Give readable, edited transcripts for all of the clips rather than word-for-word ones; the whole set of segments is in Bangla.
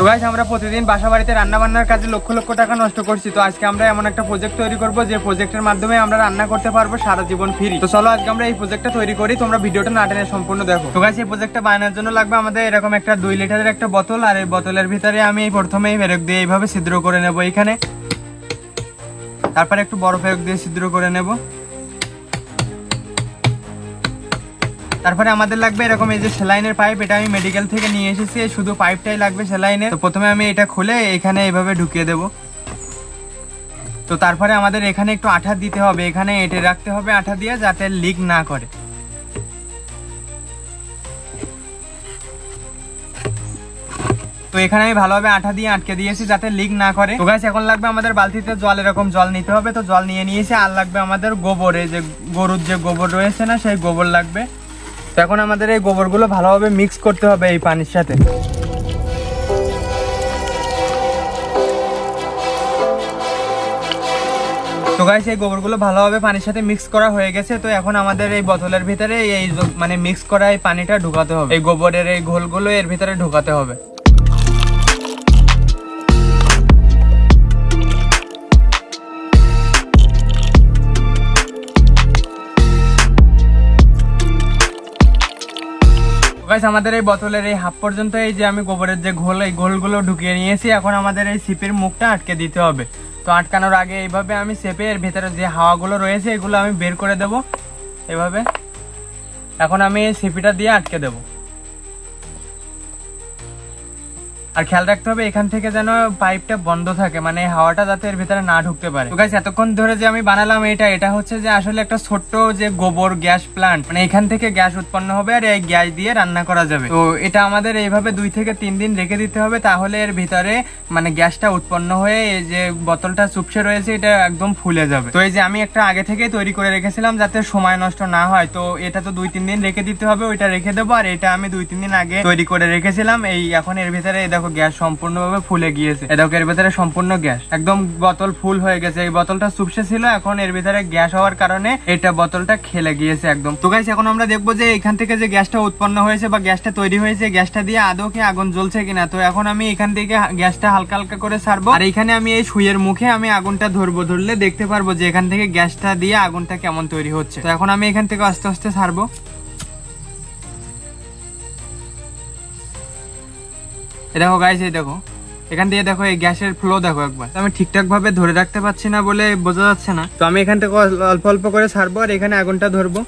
গাইস আমরা প্রতিদিন বাসা বাড়িতে রান্না বান্নার কাজে লক্ষ লক্ষ টাকা নষ্ট করছি। তো আজকে আমরা এমন একটা প্রজেক্ট তৈরি করব যে প্রজেক্টের মাধ্যমে আমরা রান্না করতে পারবো সারা জীবন ফ্রি। তো চলো আজকে আমরা এই প্রজেক্টটা তৈরি করি, তোমরা ভিডিওটা না টেনে সম্পূর্ণ দেখো। তো গাইস এই প্রজেক্টটা বানানোর জন্য লাগবে আমাদের এরকম একটা 2 লিটারের একটা বোতল, আর এই বোতলের ভিতরে আমি প্রথমেই ফেরক দিয়ে এইভাবে ছিদ্র করে নেব এখানে, তারপরে একটু বড় ফেরক দিয়ে ছিদ্র করে নেব। তারপরে আমাদের লাগবে এরকম এই যে সেলাইনের পাইপ, এটা আমি মেডিকেল থেকে নিয়ে এসেছি, শুধু পাইপটাই লাগবে সেলাইনের। তো প্রথমে আমি এটা খুলে এখানে এইভাবে ঢুকিয়ে দেব। তো তারপরে আমাদের এখানে একটু আঠা দিতে হবে, এখানে এঁটে রাখতে হবে আঠা দিয়ে, যাতে লিক না করে। তো এখানে আমি ভালোভাবে আঠা দিয়ে আটকে দিয়েছি যাতে লিক না করে। তো গাইস এখন লাগবে আমাদের বালতিতে জল, এরকম জল নিতে হবে। তো জল নিয়ে নিয়েছি, আর লাগবে আমাদের গোবর, এই যে গরুর যে গোবর রয়েছে না, সেই গোবর লাগবে। তো এখন আমাদের এই গোবরগুলো ভালোভাবে মিক্স করতে হবে এই পানির সাথে। তো গাইস এই গোবরগুলো ভালোভাবে পানির সাথে মিক্স করা হয়ে গেছে। তো এখন আমাদের এই বোতলের ভিতরে এই মানে মিক্স করা এই পানিটা ঢুকাতে হবে, এই গোবরের এই ঘোলগুলো এর ভিতরে ঢুকাতে হবে। গাইস আমাদের এই বোতলের এই হাফ পর্যন্ত এই যে আমি গোবরের যে ঘোল, এই ঘোলগুলো ঢুকিয়ে নিয়েছি। এখন আমাদের এই সিপের মুখটা আটকে দিতে হবে। তো আটকানোর আগে এইভাবে আমি চেপে এর ভেতরে যে হাওয়াগুলো রয়েছে এগুলো আমি বের করে দেব এভাবে। এখন আমি এই সিপিটা দিয়ে আটকে দেব। আর খেয়াল রাখতে হবে এখান থেকে যেন পাইপটা বন্ধ থাকে, মানে হাওয়াটা যাতে এর ভিতরে না ঢুকতে পারে। তো গাইস এতক্ষণ ধরে যে আমি বানালাম এটা হচ্ছে যে আসলে একটা ছোট্ট যে গোবর গ্যাস প্লান্ট, মানে এখান থেকে গ্যাস উৎপন্ন হবে আর এই গ্যাস দিয়ে রান্না করা যাবে। তো এটা আমাদের এইভাবে 2 থেকে 3 দিন রেখে দিতে হবে, তাহলে এর ভিতরে মানে গ্যাসটা উৎপন্ন হয়ে এই যে বোতলটা চুপসে রয়েছে এটা একদম ফুলে যাবে। তো এই যে আমি একটা আগে থেকে তৈরি করে রেখেছিলাম যাতে সময় নষ্ট না হয়। তো এটা তো 2-3 দিন রেখে দিতে হবে, ওইটা রেখে দেবো। আর এটা আমি 2-3 দিন আগে তৈরি করে রেখেছিলাম। এই এখন এর ভিতরে দেখো গ্যাস সম্পূর্ণভাবে ফুলে গিয়েছে, দেখো এর ভিতরে সম্পূর্ণ গ্যাস, একদম বোতল ফুল হয়ে গেছে। এই বোতলটা চুপসে ছিল, এখন এর ভিতরে গ্যাস হওয়ার কারণে এটা বোতলটা খেলে গিয়েছে একদম। তো গাইস এখন আমরা দেখবো যে এখান থেকে যে গ্যাসটা উৎপন্ন হয়েছে বা গ্যাসটা তৈরি হয়েছে, গ্যাসটা দিয়ে আদৌ কি আগুন জ্বলছে কিনা। তো এখন আমি এখান থেকে গ্যাসটা হালকা হালকা করে ছাড়বো, আর এখানে আমি এই সুইয়ের মুখে আমি আগুনটা ধরবো, ধরলে দেখতে পারবো যে এখান থেকে গ্যাসটা দিয়ে আগুনটা কেমন তৈরি হচ্ছে। তো এখন আমি এখান থেকে আস্তে আস্তে ছাড়বো। দেখো গাইস, এই দেখো এখান থেকে দেখো এই গ্যাসের ফ্লো দেখো একবার। আমি ঠিকঠাক ভাবে ধরে রাখতে পারছি না বলে বোঝা যাচ্ছে না। তো আমি এখান থেকে অল্প অল্প করে ছাড়বো আর এখানে আগুনটা ধরবো।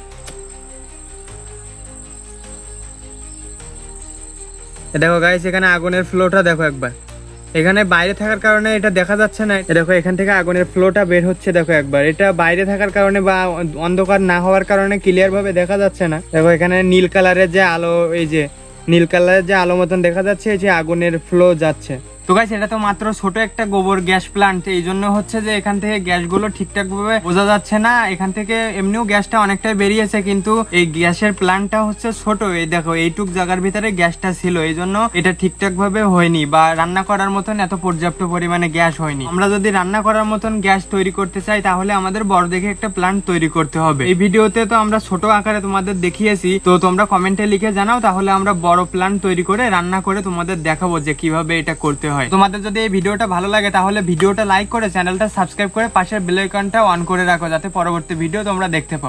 দেখো গাইস এখানে আগুনের ফ্লোটা দেখো একবার, এখানে বাইরে থাকার কারণে এটা দেখা যাচ্ছে না। দেখো এখান থেকে আগুনের ফ্লোটা বের হচ্ছে দেখো একবার, এটা বাইরে থাকার কারণে বা অন্ধকার না হওয়ার কারণে ক্লিয়ার ভাবে দেখা যাচ্ছে না। দেখো এখানে নীল কালারের যে আলো, এই যে নীল কালারের যে আলো মতন দেখা যাচ্ছে, এই যে আগুনের ফ্লো যাচ্ছে। তো গাইস এটা তো মাত্র ছোট একটা গোবর গ্যাস প্লান্ট, এই জন্য হচ্ছে যে এখান থেকে গ্যাসগুলো ঠিকঠাক ভাবে বোঝা যাচ্ছে না। এখান থেকে এমনিও গ্যাসটা অনেকটাই বেরিয়েছে, কিন্তু এই গ্যাসের প্লান্টটা হচ্ছে ছোট। এই দেখো এইটুক জায়গার ভিতরে গ্যাসটা ছিল, এই জন্য এটা ঠিকঠাক ভাবে হয়নি বা রান্না করার মতন এত পর্যাপ্ত পরিমাণে গ্যাস হয়নি। আমরা যদি রান্না করার মতন গ্যাস তৈরি করতে চাই তাহলে আমাদের বড় দেখে একটা প্লান্ট তৈরি করতে হবে। এই ভিডিওতে তো আমরা ছোট আকারে তোমাদের দেখিয়েছি, তো তোমরা কমেন্টে লিখে জানাও, তাহলে আমরা বড় প্লান্ট তৈরি করে রান্না করে তোমাদের দেখাবো যে কিভাবে এটা করতে হয়। তোমাদের যদি এই ভিডিওটা ভালো লাগে তাহলে ভিডিওটা লাইক করে চ্যানেলটা সাবস্ক্রাইব করে পাশের বেল আইকনটা অন করে রাখো, যাতে পরবর্তী ভিডিও তোমরা দেখতে পাও।